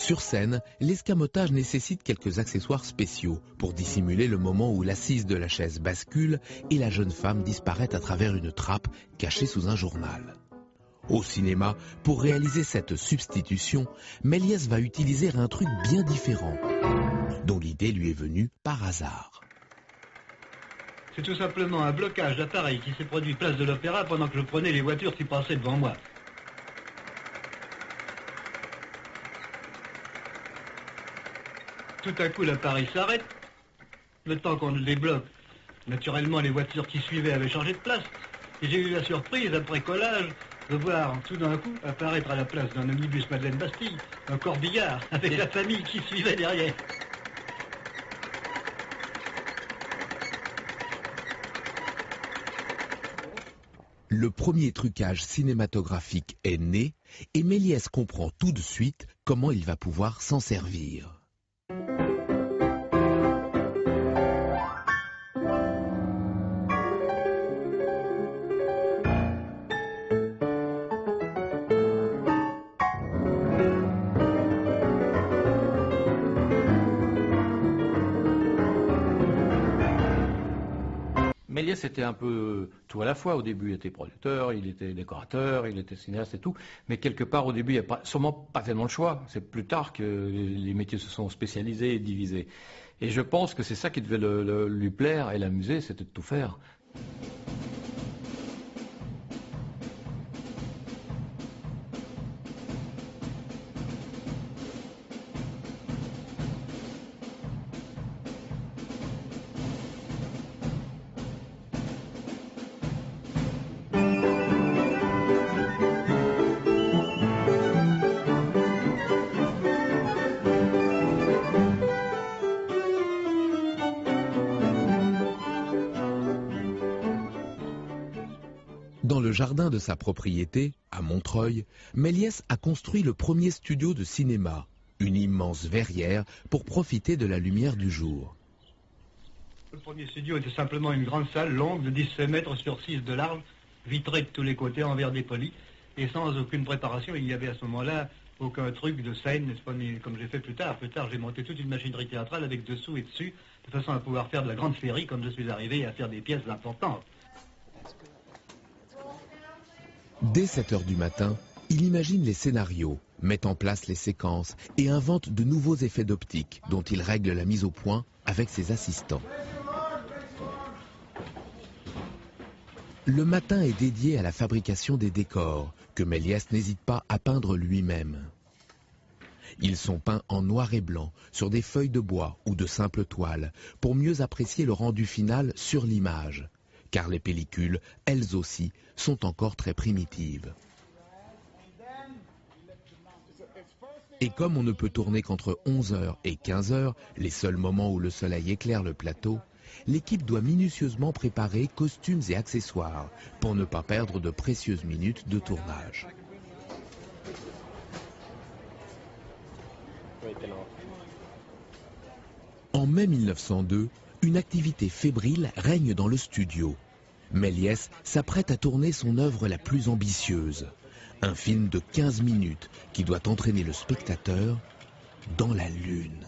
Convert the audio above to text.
Sur scène, l'escamotage nécessite quelques accessoires spéciaux pour dissimuler le moment où l'assise de la chaise bascule et la jeune femme disparaît à travers une trappe cachée sous un journal. Au cinéma, pour réaliser cette substitution, Méliès va utiliser un truc bien différent, dont l'idée lui est venue par hasard. C'est tout simplement un blocage d'appareil qui s'est produit place de l'Opéra pendant que je prenais les voitures qui passaient devant moi. Tout à coup, l'appareil s'arrête. Le temps qu'on le débloque, naturellement, les voitures qui suivaient avaient changé de place. Et j'ai eu la surprise, après collage, de voir tout d'un coup apparaître à la place d'un omnibus Madeleine-Bastille un corbillard avec la famille qui suivait derrière. Le premier trucage cinématographique est né et Méliès comprend tout de suite comment il va pouvoir s'en servir. Méliès était un peu tout à la fois. Au début, il était producteur, il était décorateur, il était cinéaste et tout. Mais quelque part, au début, il n'y a sûrement pas tellement le choix. C'est plus tard que les métiers se sont spécialisés et divisés. Et je pense que c'est ça qui devait lui plaire et l'amuser, c'était de tout faire. Dans le jardin de sa propriété, à Montreuil, Méliès a construit le premier studio de cinéma, une immense verrière pour profiter de la lumière du jour. Le premier studio était simplement une grande salle longue de 17 mètres sur 6 de large, vitrée de tous les côtés en verre dépoli, et sans aucune préparation. Il n'y avait à ce moment-là aucun truc de scène, n'est-ce pas, comme j'ai fait plus tard. Plus tard, j'ai monté toute une machinerie théâtrale avec dessous et dessus, de façon à pouvoir faire de la grande féerie comme je suis arrivé à faire des pièces importantes. Dès 7 heures du matin, il imagine les scénarios, met en place les séquences et invente de nouveaux effets d'optique dont il règle la mise au point avec ses assistants. Le matin est dédié à la fabrication des décors, que Méliès n'hésite pas à peindre lui-même. Ils sont peints en noir et blanc, sur des feuilles de bois ou de simples toiles, pour mieux apprécier le rendu final sur l'image, car les pellicules, elles aussi, sont encore très primitives. Et comme on ne peut tourner qu'entre 11h et 15h, les seuls moments où le soleil éclaire le plateau, l'équipe doit minutieusement préparer costumes et accessoires pour ne pas perdre de précieuses minutes de tournage. En mai 1902, une activité fébrile règne dans le studio. Méliès s'apprête à tourner son œuvre la plus ambitieuse, un film de 15 minutes qui doit entraîner le spectateur dans la Lune.